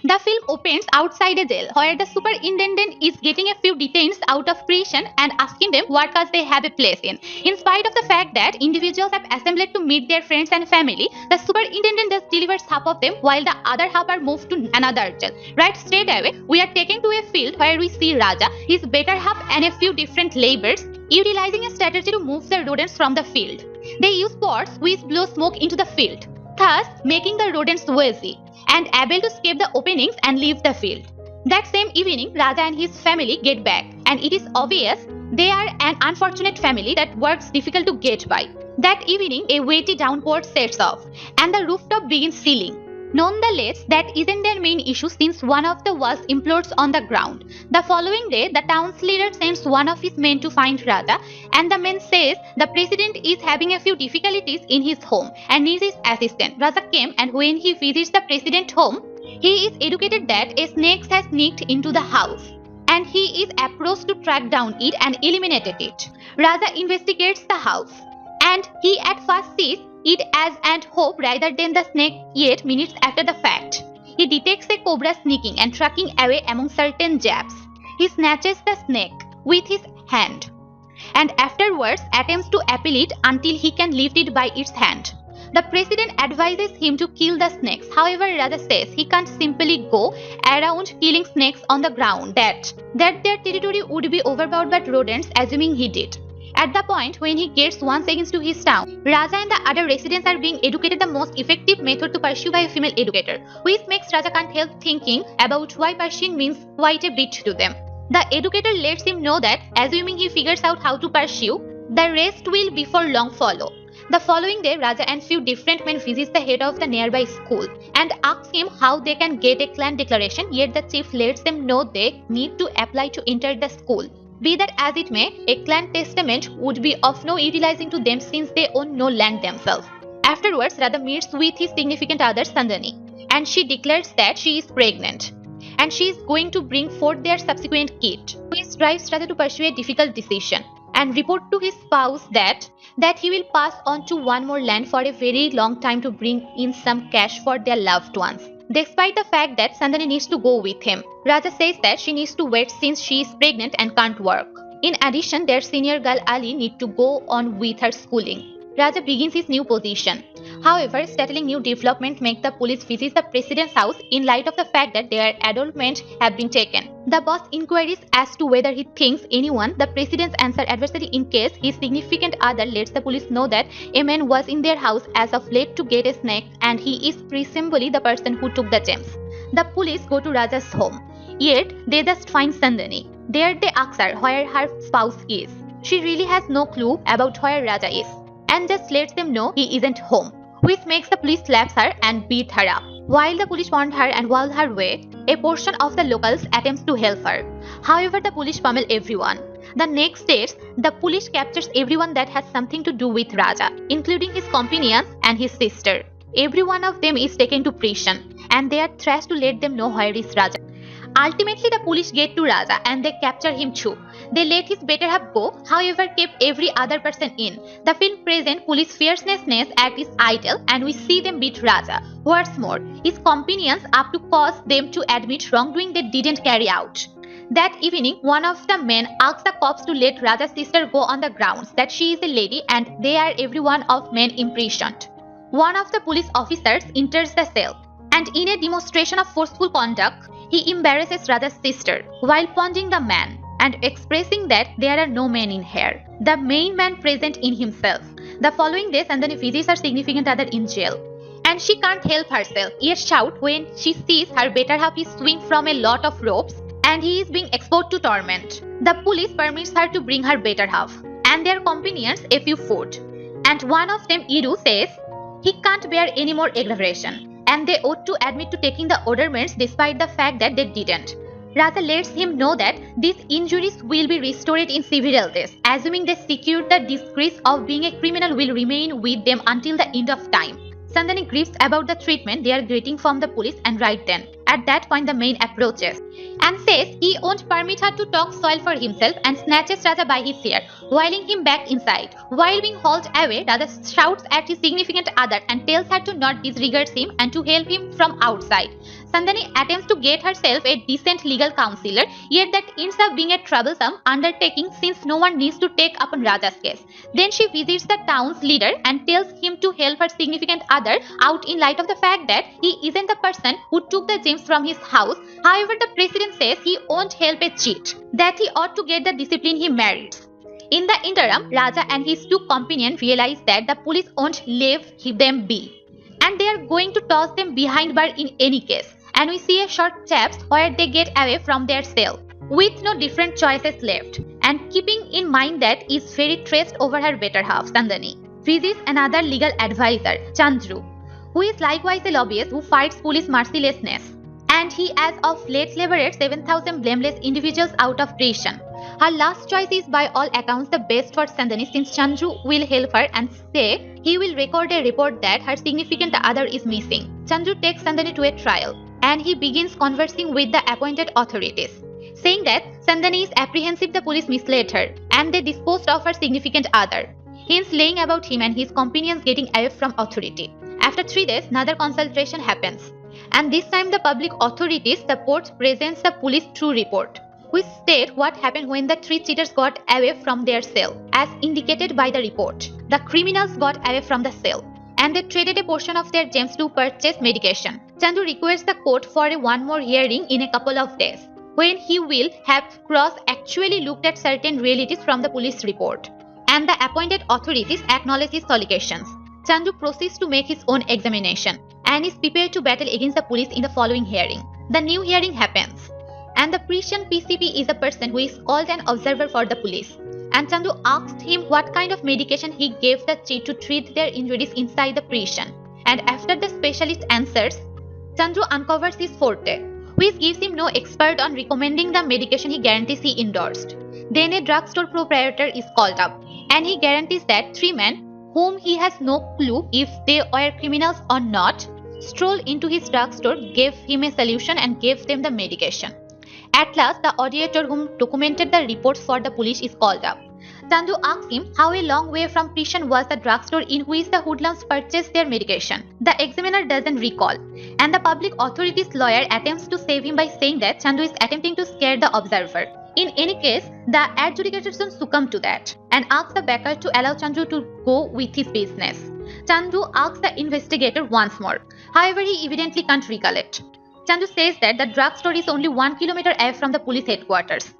The film opens outside a jail where the superintendent is getting a few detainees out of prison and asking them what cause they have a place in. In spite of the fact that individuals have assembled to meet their friends and family, the superintendent just delivers half of them while the other half are moved to another jail. Right straight away, we are taken to a field where we see Raja, his better half and a few different laborers utilizing a strategy to move the rodents from the field. They use pots which blow smoke into the field, thus making the rodents wheezy and able to escape the openings and leave the field. That same evening, Raja and his family get back, and it is obvious they are an unfortunate family that works difficult to get by. That evening, a weighty downpour sets off, and the rooftop begins sealing. Nonetheless, that isn't their main issue since one of the walls implodes on the ground. The following day, the town's leader sends one of his men to find Raja, and the man says the president is having a few difficulties in his home and needs his assistance. Raja came, and when he visits the president's home, he is educated that a snake has sneaked into the house, and he is approached to track down it and eliminate it. Raja investigates the house, and he at first sees it as an hope rather than the snake, yet minutes after the fact, he detects a cobra sneaking and tracking away among certain jabs. He snatches the snake with his hand and afterwards attempts to appeal it until he can lift it by its hand. The president advises him to kill the snakes. However, Raja says he can't simply go around killing snakes on the ground, that their territory would be overpowered by rodents, assuming he did. At the point when he gets once again to his town, Raja and the other residents are being educated the most effective method to pursue by a female educator, which makes Raja can't help thinking about why pursuing means quite a bit to them. The educator lets him know that, assuming he figures out how to pursue, the rest will before long follow. The following day, Raja and few different men visit the head of the nearby school and ask him how they can get a clan declaration, yet the chief lets them know they need to apply to enter the school. Be that as it may, a clan testament would be of no utilizing to them since they own no land themselves. Afterwards, Radha meets with his significant other Sandani, and she declares that she is pregnant, and she is going to bring forth their subsequent kid, which drives Radha to pursue a difficult decision and report to his spouse that he will pass on to one more land for a very long time to bring in some cash for their loved ones. Despite the fact that Sandani needs to go with him, Raja says that she needs to wait since she is pregnant and can't work. In addition, their senior girl Ali needs to go on with her schooling. Raja begins his new position. However, startling new development make the police visit the president's house in light of the fact that their adult men have been taken. The boss inquires as to whether he thinks anyone the president's answer adversely in case his significant other lets the police know that a man was in their house as of late to get a snack and he is presumably the person who took the gems. The police go to Raja's home, yet they just find Sandani. There they ask her where her spouse is. She really has no clue about where Raja is and just lets them know he isn't home, which makes the police slap her and beat her up. While the police warned her and while her way, a portion of the locals attempts to help her. However, the police pummel everyone. The next day, the police captures everyone that has something to do with Raja, including his companions and his sister. Every one of them is taken to prison, and they are thrashed to let them know where is Raja. Ultimately, the police get to Raja and they capture him too. They let his better half go, however kept every other person in. The film presents police fierceness at its idol and we see them beat Raja. What's more, his companions up to cause them to admit wrongdoing they didn't carry out. That evening, one of the men asks the cops to let Raja's sister go on the grounds that she is a lady and they are every one of men imprisoned. One of the police officers enters the cell and in a demonstration of forceful conduct, he embarrasses Raja's sister while punching the man and expressing that there are no men in here, the main man present in himself. The following day, Sandani visits her significant other in jail, and she can't help herself yet shout when she sees her better half is swing from a lot of ropes and he is being exposed to torment. The police permits her to bring her better half and their companions a few food, and one of them, Iru, says he can't bear any more aggravation and they ought to admit to taking the ornaments despite the fact that they didn't. Raja lets him know that these injuries will be restored in several days, assuming they secured the disgrace of being a criminal will remain with them until the end of time. Sandani grieves about the treatment they are getting from the police and right then, at that point the man approaches and says he won't permit her to talk soil for himself and snatches Raja by his hair, whiling him back inside. While being hauled away, Raja shouts at his significant other and tells her to not disregard him and to help him from outside. Sandani attempts to get herself a decent legal counselor, yet that ends up being a troublesome undertaking since no one needs to take upon Raja's case. Then she visits the town's leader and tells him to help her significant other out in light of the fact that he isn't the person who took the gems from his house. However, the president says he won't help a cheat, that he ought to get the discipline he merits. In the interim, Raja and his two companions realize that the police won't leave them be, and they are going to toss them behind bar in any case. And we see a short chapter where they get away from their cell with no different choices left, and keeping in mind that is very stressed over her better half, Sandani visits another legal advisor, Chandru, who is likewise a lobbyist who fights police mercilessness, and he as of late liberated 7,000 blameless individuals out of prison. Her last choice is by all accounts the best for Sandani since Chandru will help her and say he will record a report that her significant other is missing. Chandru takes Sandani to a trial and he begins conversing with the appointed authorities, saying that Sandani is apprehensive the police misled her and they disposed of her significant other, hence laying about him and his companions getting away from authority. After 3 days, another consultation happens, and this time the public authorities support presents the police true report, which state what happened when the 3 cheaters got away from their cell. As indicated by the report, the criminals got away from the cell and they traded a portion of their gems to purchase medication. Chandu requests the court for one more hearing in a couple of days, when he will have Cross actually looked at certain realities from the police report, and the appointed authorities acknowledge his allegations. Chandu proceeds to make his own examination and is prepared to battle against the police in the following hearing. The new hearing happens, and the prison PCP is a person who is called an observer for the police. And Chandu asked him what kind of medication he gave the cheat to treat their injuries inside the prison. And after the specialist answers, Chandu uncovers his forte, which gives him no expert on recommending the medication he guarantees he endorsed. Then a drugstore proprietor is called up, and he guarantees that 3 men, whom he has no clue if they were criminals or not, strolled into his drugstore, gave him a solution and gave them the medication. At last, the auditor whom documented the reports for the police is called up. Chandu asks him how a long way from prison was the drugstore in which the hoodlums purchased their medication. The examiner doesn't recall, and the public authorities lawyer attempts to save him by saying that Chandu is attempting to scare the observer. In any case, the adjudicators don't succumb to that and asks the backer to allow Chandu to go with his business. Chandu asks the investigator once more. However, he evidently can't recollect. Chandu says that the drugstore is only 1 kilometer away from the police headquarters.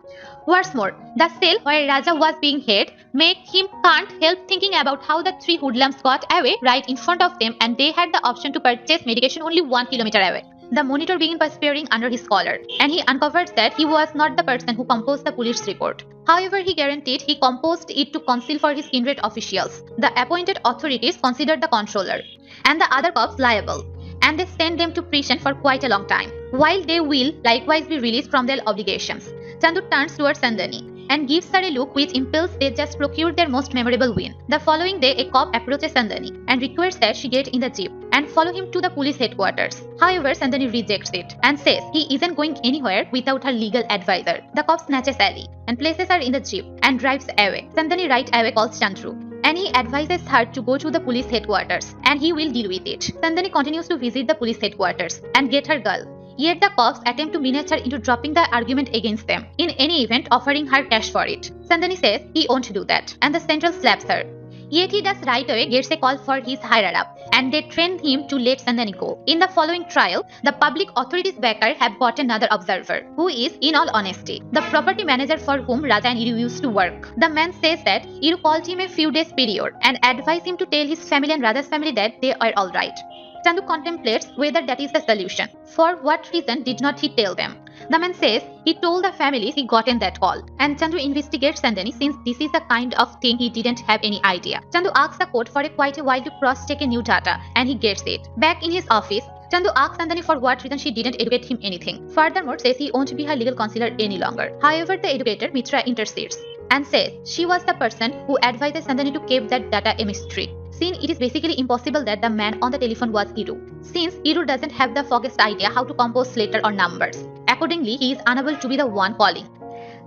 What's more, the cell where Raja was being held make him can't help thinking about how the 3 hoodlums got away right in front of them and they had the option to purchase medication only 1 kilometer away. The monitor began perspiring under his collar, and he uncovers that he was not the person who composed the police report. However, he guaranteed he composed it to conceal for his kindred officials. The appointed authorities considered the controller and the other cops liable, and they sent them to prison for quite a long time, while they will likewise be released from their obligations. Chandu turns towards Sandani and gives her a look which impels they just procured their most memorable win. The following day, a cop approaches Sandani and requests that she get in the jeep and follow him to the police headquarters. However, Sandani rejects it and says he isn't going anywhere without her legal advisor. The cop snatches Sally and places her in the jeep and drives away. Sandani right away calls Chandru, and he advises her to go to the police headquarters and he will deal with it. Sandani continues to visit the police headquarters and get her girl. Yet the cops attempt to manage her into dropping the argument against them, in any event offering her cash for it. Sandani says he won't do that, and the central slaps her. Yet he does right away gets a call for his higher-up, and they train him to let Sandani go. In the following trial, the public authorities backer have brought another observer, who is, in all honesty, the property manager for whom Raja and Iru used to work. The man says that Iru called him a few days period and advised him to tell his family and Raja's family that they are alright. Chandu contemplates whether that is the solution. For what reason did not he tell them? The man says he told the families he gotten that call, and Chandu investigates Sandani since this is the kind of thing he didn't have any idea. Chandu asks the court for quite a while to cross-check a new data, and he gets it. Back in his office, Chandu asks Sandani for what reason she didn't educate him anything. Furthermore, says he won't be her legal counselor any longer. However, the educator Mitra intercedes and says she was the person who advises Sandani to keep that data a mystery, since it is basically impossible that the man on the telephone was Iru, since Iru doesn't have the foggiest idea how to compose letter or numbers. Accordingly, he is unable to be the one calling.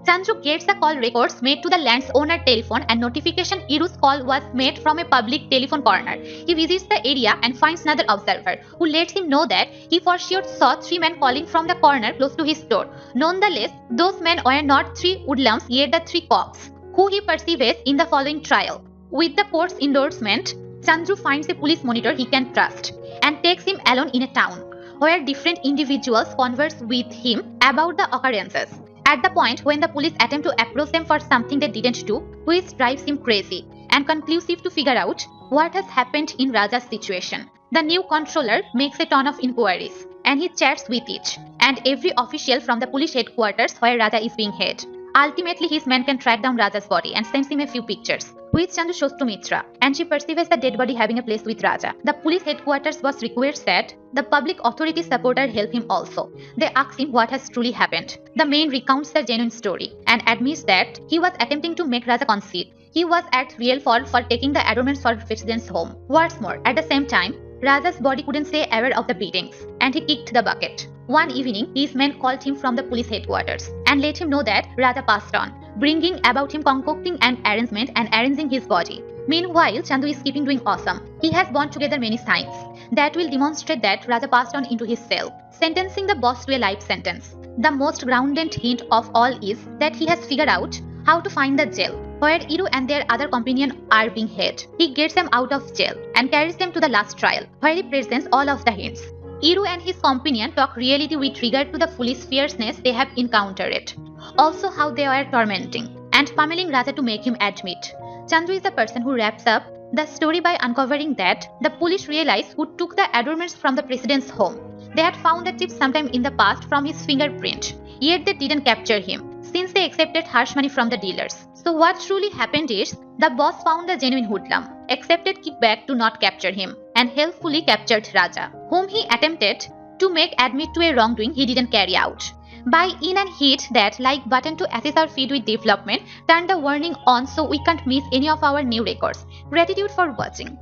Chandru gets the call records made to the land's owner telephone and notification Iru's call was made from a public telephone corner. He visits the area and finds another observer who lets him know that he for sure saw three men calling from the corner close to his door. Nonetheless, those men were not three hoodlums yet the three cops, who he perceives in the following trial. With the court's endorsement, Chandru finds a police monitor he can trust and takes him alone in a town where different individuals converse with him about the occurrences. At the point when the police attempt to approach them for something they didn't do, which drives him crazy and conclusive to figure out what has happened in Raja's situation. The new controller makes a ton of inquiries and he chats with each and every official from the police headquarters where Raja is being held. Ultimately, his men can track down Raja's body and sends him a few pictures, which Chandru shows to Mitra, and she perceives the dead body having a place with Raja. The police headquarters boss requests that the public authority supporter help him also. They ask him what has truly happened. The man recounts the genuine story and admits that he was attempting to make Raja concede. He was at real fault for taking the adornments for president's home. What's more, at the same time, Raja's body couldn't stay aware of the beatings, and he kicked the bucket. One evening, his men called him from the police headquarters and let him know that Raja passed on, bringing about him concocting an arrangement and arranging his body. Meanwhile, Chandru is keeping doing awesome. He has bound together many signs that will demonstrate that Raja passed on into his cell, sentencing the boss to a life sentence. The most grounded hint of all is that he has figured out how to find the jail where Iru and their other companion are being held. He gets them out of jail and carries them to the last trial, where he presents all of the hints. Iru and his companion talk reality with regard to the foolish fierceness they have encountered. Also how they are tormenting and pummeling Raja to make him admit. Chandru is the person who wraps up the story by uncovering that the police realized who took the adornments from the president's home. They had found the tip sometime in the past from his fingerprint, yet they didn't capture him, since they accepted harsh money from the dealers. So what truly happened is, the boss found the genuine hoodlum, accepted kickback to not capture him, and helpfully captured Raja, whom he attempted to make admit to a wrongdoing he didn't carry out. Buy in and hit that like button to assist our feed with development, turn the warning on so we can't miss any of our new records. Gratitude for watching.